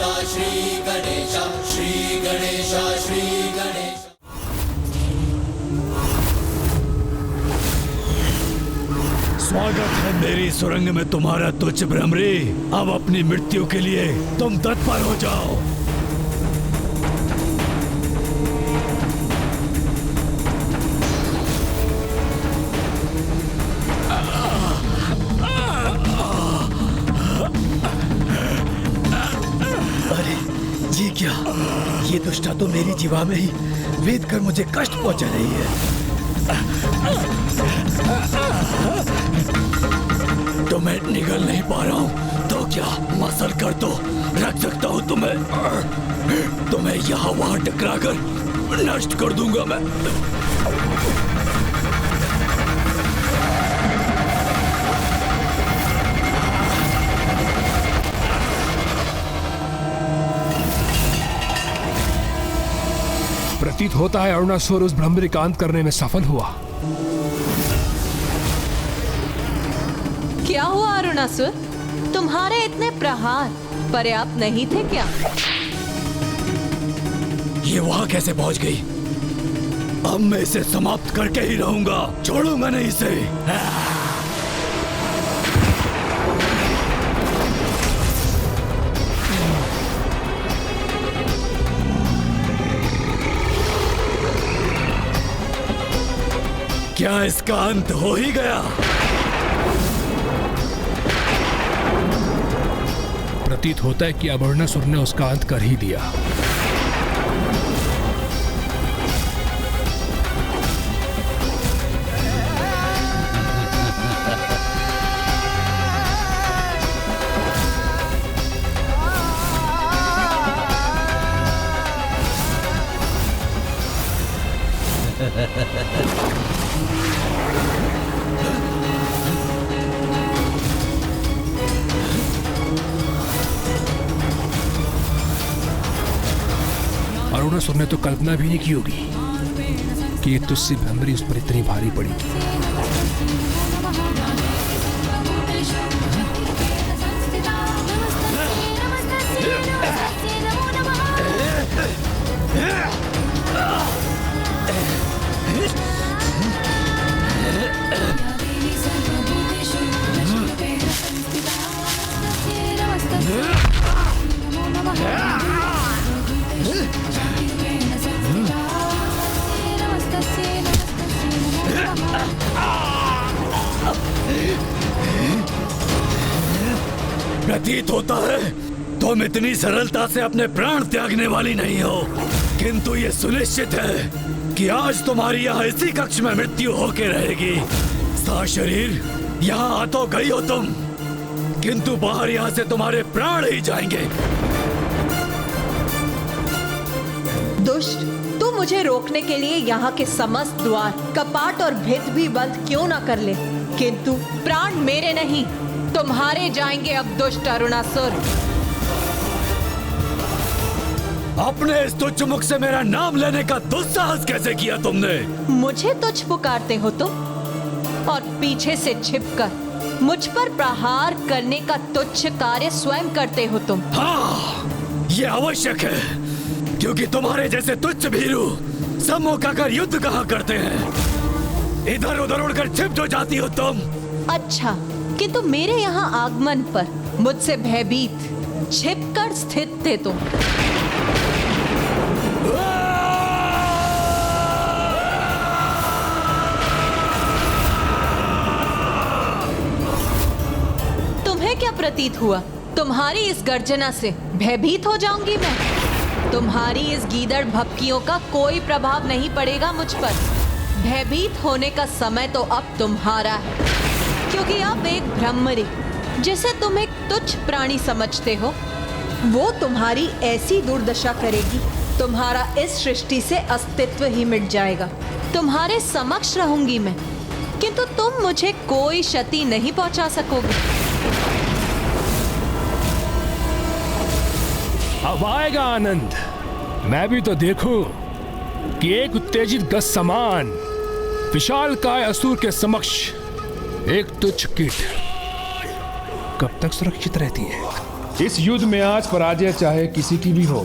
श्री गणेश, श्री गणेश, श्री गणेश। स्वागत है मेरी सुरंग में तुम्हारा तुच्छ भ्रमरी। अब अपनी मृत्यु के लिए तुम तत्पर हो जाओ। अरे जी क्या, ये दुष्टा तो मेरी जीवा में ही वेद कर मुझे कष्ट पहुंचा रही है। तो मैं निगल नहीं पा रहा हूँ तो क्या मसल कर दो, रख सकता हूँ तुम्हें यहाँ वहाँ टकरा कर नष्ट कर दूंगा मैं। प्रतीत होता है अरुणासुर उस भ्रमरी का अंत करने में सफल हुआ। क्या हुआ अरुणासुर? तुम्हारे इतने प्रहार पर्याप्त नहीं थे क्या? ये वहां कैसे पहुंच गई? अब मैं इसे समाप्त करके ही रहूंगा, छोड़ूंगा नहीं इसे। क्या इसका अंत हो ही गया? प्रतीत होता है कि अब अरुणासुर ने उसका अंत कर ही दिया। अरुणासुर ने तो कल्पना भी नहीं की होगी कि ये तुझसे भ्रमरी उस पर इतनी भारी पड़ेगी। प्रतीत होता है तुम इतनी सरलता से अपने प्राण त्यागने वाली नहीं हो, किंतु ये सुनिश्चित है कि आज तुम्हारी यहाँ इसी कक्ष में मृत्यु होके रहेगी। शरीर यहाँ आ तो गई हो तुम, किंतु बाहर यहाँ से तुम्हारे प्राण ही जाएंगे। दुष्ट, तू मुझे रोकने के लिए यहाँ के समस्त द्वार, कपाट और भित भी बंद क्यों ना कर ले, किंतु प्राण मेरे नहीं तुम्हारे जाएंगे अब दुष्ट अरुणासुर। अपने इस तुच्छ मुख से मेरा नाम लेने का दुस्साहस कैसे किया तुमने? मुझे तुच्छ पुकारते हो तुम और पीछे से छिपकर मुझ पर प्रहार करने का तुच्छ कार्य स्वयं करते हो तुम। हाँ, ये आवश्यक है, क्योंकि तुम्हारे जैसे तुच्छ भीरू सम्मुख आकर युद्ध कहाँ करते हैं। इधर उधर उड़कर छिप जो जाती हो तुम। अच्छा, किंतु मेरे यहाँ आगमन पर मुझसे भयभीत छिपकर स्थित थे तुम। तुम्हें क्या प्रतीत हुआ? तुम्हारी इस गर्जना से भयभीत हो जाऊंगी मैं? तुम्हारी इस गीदड़ भपकियों का कोई प्रभाव नहीं पड़ेगा मुझ पर। भयभीत होने का समय तो अब तुम्हारा है, क्योंकि अब एक भ्रमरी, जिसे तुम एक तुच्छ प्राणी समझते हो, वो तुम्हारी ऐसी दुर्दशा करेगी, तुम्हारा इस सृष्टि से अस्तित्व ही मिट जाएगा। तुम्हारे समक्ष रहूंगी मैं, किंतु तुम मुझे कोई क्षति नहीं पहुंचा सकोगे। अब आएगा आनंद। मैं भी तो देखूं कि एक उत्तेजित गज समान विशालकाय असुर के समक्ष एक तुच्छ कीट कब तक सुरक्षित रहती है। इस युद्ध में आज पराजय चाहे किसी की भी हो,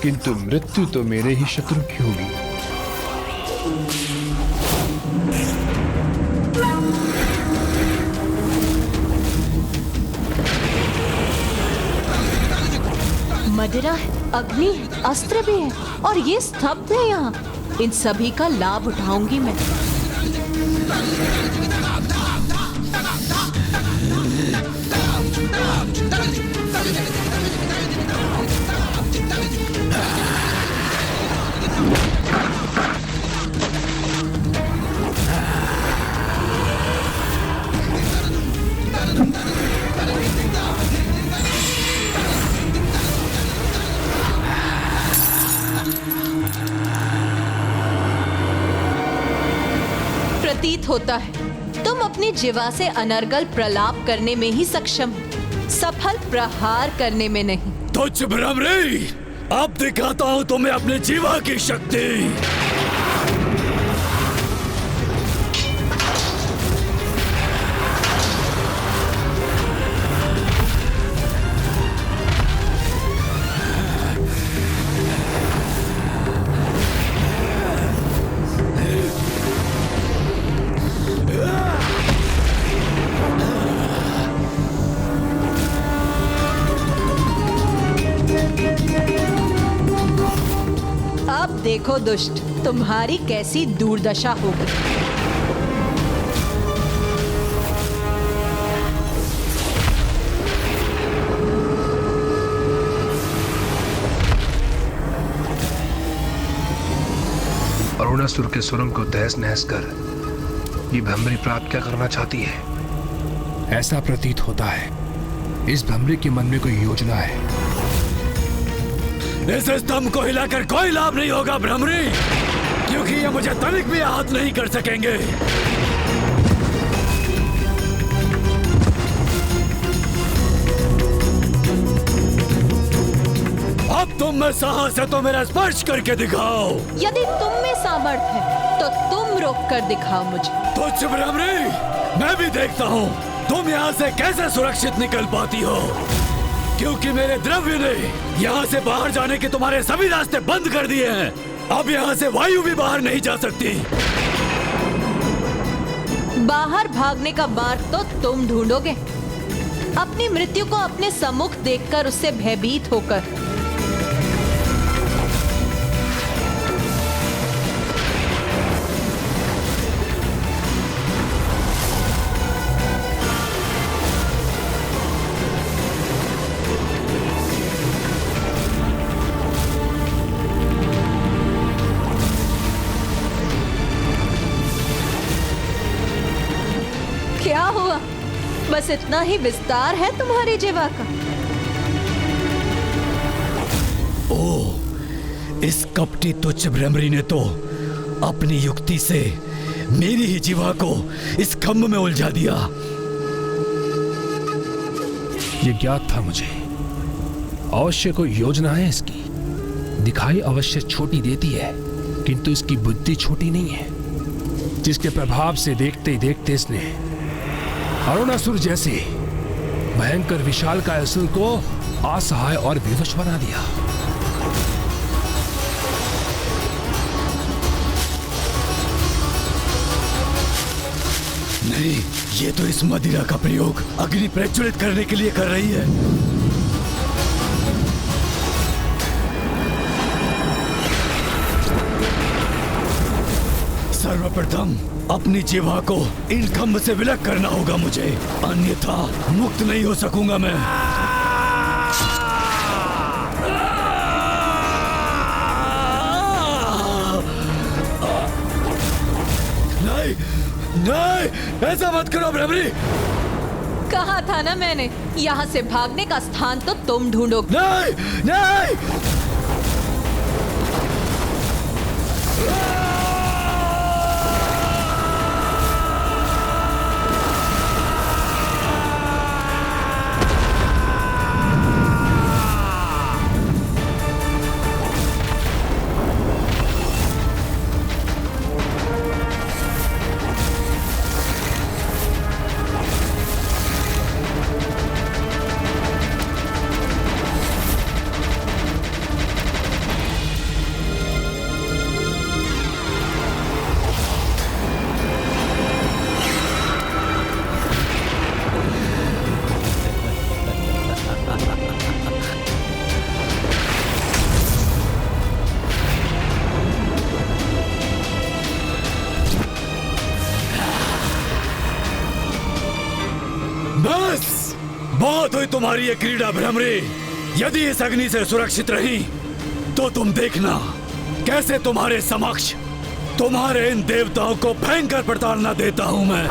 किंतु मृत्यु तो मेरे ही शत्रु की होगी। मदिरा है, अग्नि, अस्त्र भी है और ये स्तब्ध है यहाँ। इन सभी का लाभ उठाऊंगी मैं। प्रतीत होता है तुम अपनी जिवा से अनर्गल प्रलाप करने में ही सक्षम हो, सफल प्रहार करने में नहीं। तुझ भ्रमरी, अब दिखाता हूं तुम्हें अपने जीवा की शक्ति। देखो दुष्ट, तुम्हारी कैसी दुर्दशा होगी। अरुणासुर के सुरंग को तहस नहस कर ये भ्रमरी प्राप्त क्या करना चाहती है? ऐसा प्रतीत होता है इस भ्रमरी के मन में कोई योजना है। इस स्तंभ को हिलाकर कोई लाभ नहीं होगा भ्रमरी, क्योंकि ये मुझे तनिक भी आहत नहीं कर सकेंगे। अब तुम में साहस है तो मेरा स्पर्श करके दिखाओ। यदि तुम में सामर्थ्य है तो तुम रोक कर दिखाओ मुझे। तुझ भ्रमरी, मैं भी देखता हूँ तुम यहाँ से कैसे सुरक्षित निकल पाती हो, क्योंकि मेरे द्रव्य ने यहाँ से बाहर जाने के तुम्हारे सभी रास्ते बंद कर दिए हैं। अब यहाँ से वायु भी बाहर नहीं जा सकती। बाहर भागने का मार्ग तो तुम ढूंढोगे, अपनी मृत्यु को अपने सम्मुख देखकर उससे भयभीत होकर। क्या हुआ? बस इतना ही विस्तार है तुम्हारी जिवा का? ओह, इस कपटी तुच्छ भ्रमरी ने तो अपनी युक्ति से मेरी ही जिवा को इस खम्भ में उलझा दिया। ये ज्ञात था मुझे। अवश्य कोई योजना है इसकी। दिखाई अवश्य छोटी देती है, किंतु इसकी बुद्धि छोटी नहीं है, जिसके प्रभाव से देखते ही देखते इसने अरुणासुर जैसे भयंकर विशालकाय असुर को असहाय और विवश बना दिया। नहीं, ये तो इस मदिरा का प्रयोग अग्नि प्रज्वलित करने के लिए कर रही है। सर्वप्रथम अपनी जिह्वा को इन खंभ से विलग करना होगा मुझे, अन्यथा मुक्त नहीं हो सकूंगा मैं। नहीं, नहीं, ऐसा मत करो भ्रमरी। कहा था ना मैंने, यहाँ से भागने का स्थान तो तुम ढूंढोगे। नहीं, नहीं। बहुत हुई तुम्हारी ये क्रीड़ा भ्रमरी। यदि इस अग्नि से सुरक्षित रही तो तुम देखना कैसे तुम्हारे समक्ष तुम्हारे इन देवताओं को भयंकर प्रताड़ना देता हूं मैं।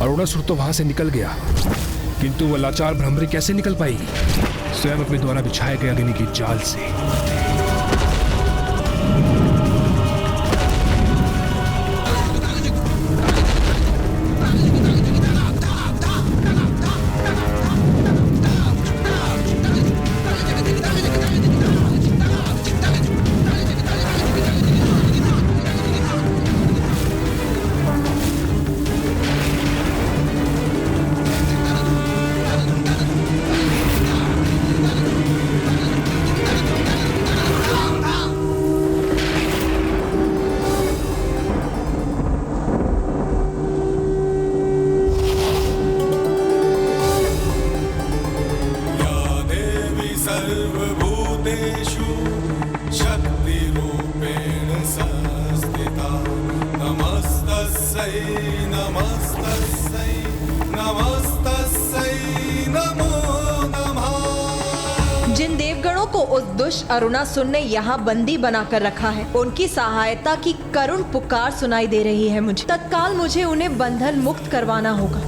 अरुणासुर तो वहां से निकल गया, किंतु वह लाचार भ्रमरी कैसे निकल पाएगी? स्वयं अपने द्वारा बिछाए गए अग्नि की जाल से। सर्वभूतेषु शक्तिरूपेण संस्थिता नमस्तस्यै नमस्तस्यै नमस्तस्यै नमो नमः। जिन देवगणों को उस दुष्ट अरुणासुर ने यहाँ बंदी बनाकर रखा है, उनकी सहायता की करुण पुकार सुनाई दे रही है मुझे। तत्काल मुझे उन्हें बंधन मुक्त करवाना होगा।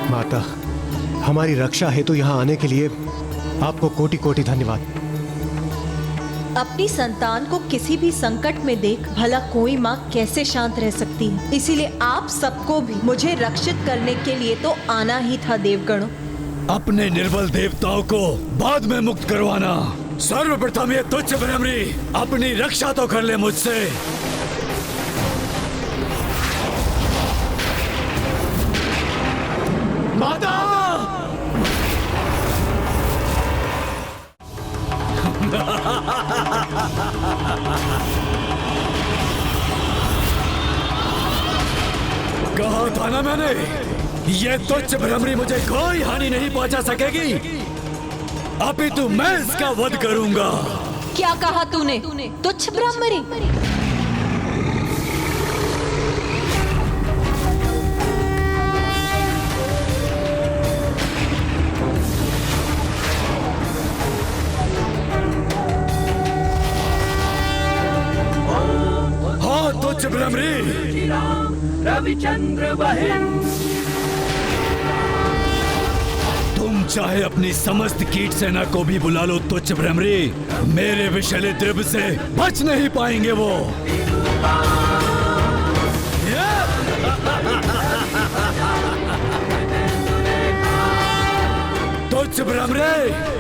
माता, हमारी रक्षा हेतु यहाँ आने के लिए आपको कोटि कोटि धन्यवाद। अपनी संतान को किसी भी संकट में देख भला कोई माँ कैसे शांत रह सकती है। इसीलिए आप सबको भी मुझे रक्षित करने के लिए तो आना ही था देवगणों। अपने निर्बल देवताओं को बाद में मुक्त करवाना। सर्वप्रथम ये तुच्छ भ्रमरी अपनी रक्षा तो कर ले मुझसे। माता! कहा था ना मैंने, ये तुच्छ भ्रमरी मुझे कोई हानि नहीं पहुंचा सकेगी। अपितु मैं इसका वध करूंगा। क्या कहा तूने? तुच्छ भ्रमरी? तुच्छ भ्रमरी, रविचंद्र बहन, तुम चाहे अपनी समस्त कीट सेना को भी बुला लो तुच्छ भ्रमरी, मेरे विषैले द्रव्य से बच नहीं पाएंगे वो। तुच्छ भ्रमरी,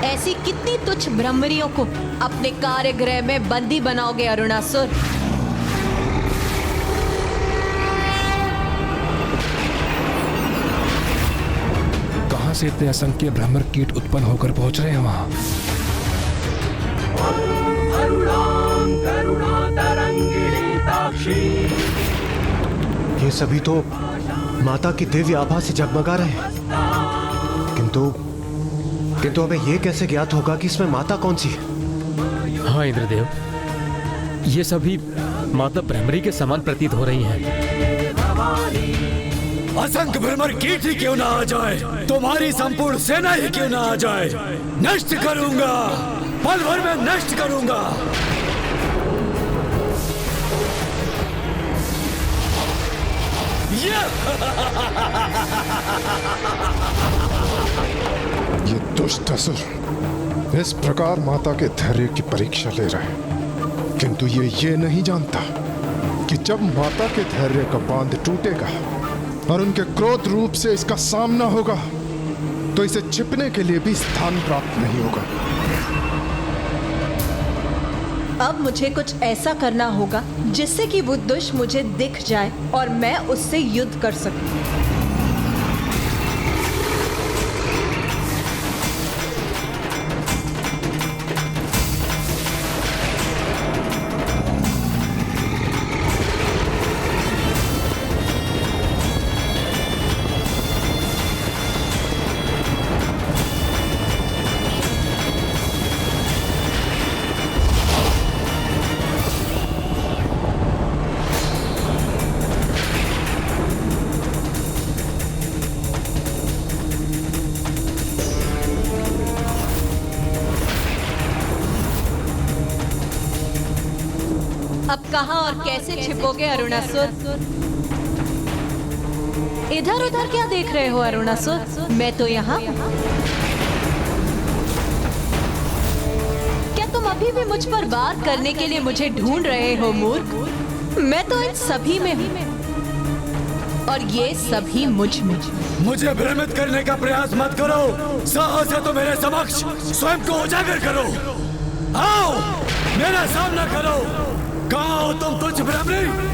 ऐसी कितनी तुच्छ भ्रमरियों को अपने कार्यगृह में बंदी बनाओगे अरुणासुर? कहां से इतने असंख्य भ्रमर कीट उत्पन्न होकर पहुंच रहे हैं वहां? ये सभी तो माता की दिव्य आभा से जगमगा रहे हैं, किंतु हमें ये कैसे ज्ञात होगा कि इसमें माता कौन सी है? हाँ इंद्रदेव, ये सभी माता भ्रमरी के समान प्रतीत हो रही हैं। असंख्य भ्रमर कीट ही क्यों ना आ जाए, तुम्हारी संपूर्ण सेना ही क्यों ना आ जाए, नष्ट करूंगा, पल भर में नष्ट करूंगा। ये दुष्ट असुर इस प्रकार माता के धैर्य की परीक्षा ले रहा है, किंतु ये नहीं जानता कि जब माता के धैर्य का बांध टूटेगा और उनके क्रोध रूप से इसका सामना होगा तो इसे छिपने के लिए भी स्थान प्राप्त नहीं होगा। अब मुझे कुछ ऐसा करना होगा जिससे कि वो दुष्ट मुझे दिख जाए और मैं उससे युद्ध कर सकूं। अब कहाँ और कैसे छिपोगे अरुणासुर? इधर उधर क्या देख रहे हो अरुणासुर? मैं तो यहाँ। क्या तुम अभी भी मुझ पर वार करने के लिए मुझे ढूंढ रहे हो मूर्ख? मैं तो इन सभी में हूँ और ये सभी मुझ में। मुझे भ्रमित करने का प्रयास मत करो। साहस है तो मेरे समक्ष स्वयं को उजागर करो। आओ मेरा सामना करो। कहाँ हो तुम तुच्छ भ्रमरी?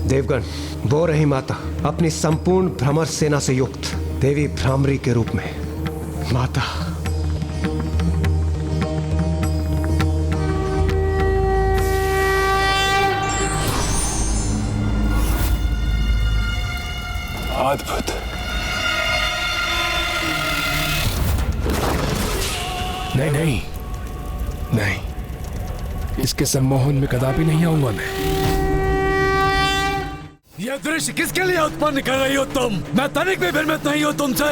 देवगण, वो रही माता अपनी संपूर्ण भ्रमर सेना से युक्त देवी भ्रामरी के रूप में। माता, अद्भुत। नहीं नहीं नहीं, इसके सम्मोहन में कदापि नहीं आऊंगा मैं। यह दृश्य किसके लिए उत्पन्न कर रही हो तुम? मैं तनिक भी भ्रमित नहीं हूँ तुमसे।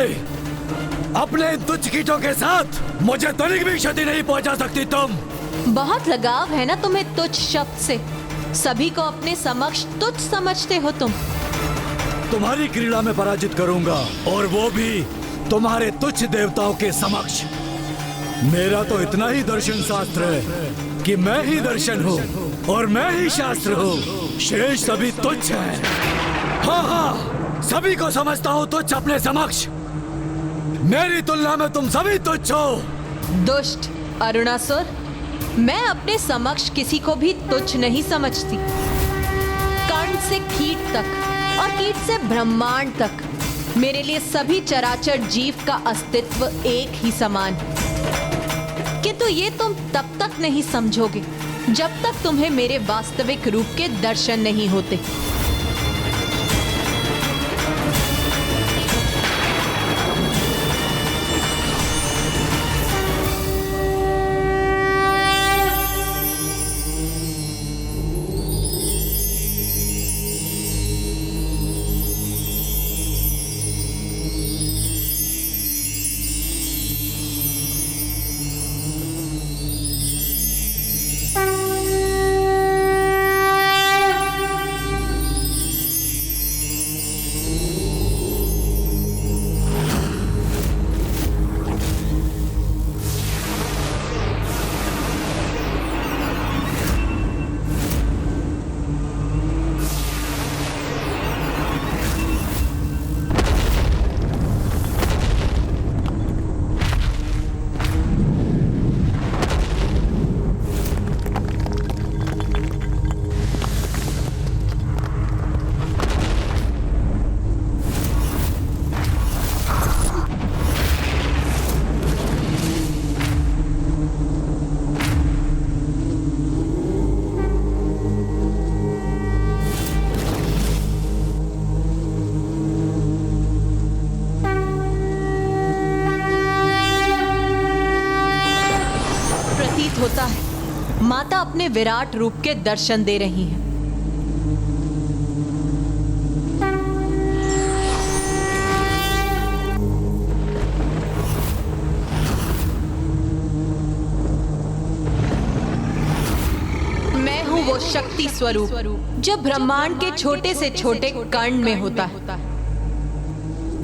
अपने इन तुच्छ कीटों के साथ मुझे तनिक भी क्षति नहीं पहुँचा सकती तुम। बहुत लगाव है ना तुम्हें तुच्छ शब्द से। सभी को अपने समक्ष तुच्छ समझते हो तुम। तुम्हारी क्रीड़ा में पराजित करूंगा, और वो भी तुम्हारे तुच्छ देवताओं के समक्ष। मेरा तो इतना ही दर्शन शास्त्र है कि मैं ही दर्शन हूँ और मैं ही शास्त्र हूँ। शेष सभी तुच्छ हैं। हाँ हाँ, सभी को समझता हूँ तुच्छ अपने समक्ष। मेरी तुलना में तुम सभी तुच्छ हो। दुष्ट अरुणासुर, मैं अपने समक्ष किसी को भी तुच्छ नहीं समझती। कर्ण से कीट तक और कीट से ब्रह्मांड तक, मेरे लिए सभी चराचर जीव का अस्तित्व एक ही समान। किंतु ये तुम तब तक नहीं समझोगे जब तक तुम्हें मेरे वास्तविक रूप के दर्शन नहीं होते। होता है माता अपने विराट रूप के दर्शन दे रही हैं। मैं हूं वो शक्ति स्वरूप जो ब्रह्मांड के छोटे से छोटे कण में होता है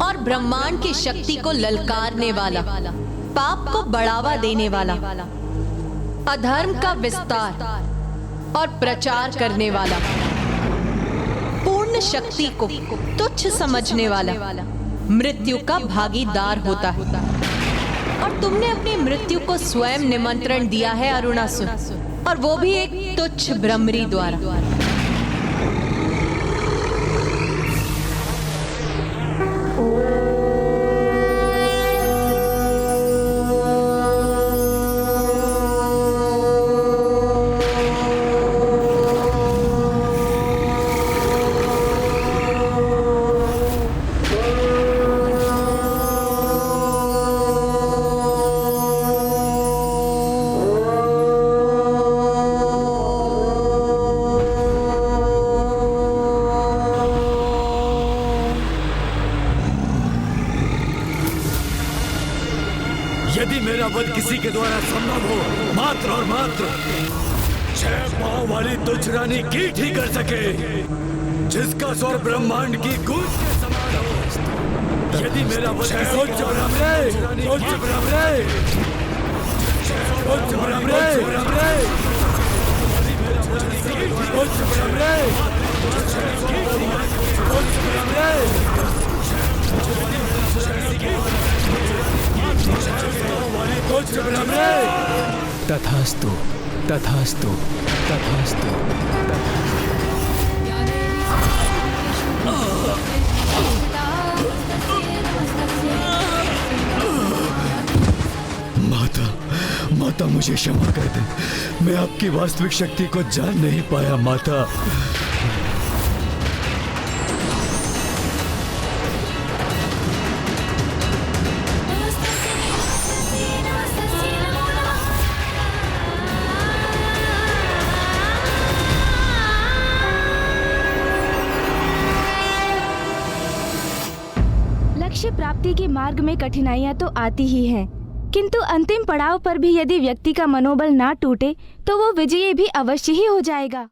और ब्रह्मांड की शक्ति को ललकारने वाला, पाप को बढ़ावा देने वाला, अधर्म का विस्तार और प्रचार करने वाला, पूर्ण शक्ति को तुच्छ समझने वाला, मृत्यु का भागीदार होता है। और तुमने अपनी मृत्यु को स्वयं निमंत्रण दिया है अरुणासुर, और वो भी एक तुच्छ भ्रमरी द्वारा। मेरा वध किसी के द्वारा संभव हो, मात्र और मात्र 6 पांव वाली तुच्छ रानी कीट ही कर सके, जिसका स्वर ब्रह्मांड की गूंज के समान हो। यदि मेरा वध उच्च ब्रह्मणे, उच्च ब्रह्मणे, उच्च ब्रह्मणे, उच्च ब्रह्मणे, उच्च ब्रह्मणे, उच्च ब्रह्मणे। तथास्तु, तथास्तु, तथास्तु। माता, माता मुझे क्षमा कर दे, मैं आपकी वास्तविक शक्ति को जान नहीं पाया माता। लक्ष्य प्राप्ति के मार्ग में कठिनाइयां तो आती ही हैं, किंतु अंतिम पड़ाव पर भी यदि व्यक्ति का मनोबल ना टूटे तो वो विजयी भी अवश्य ही हो जाएगा।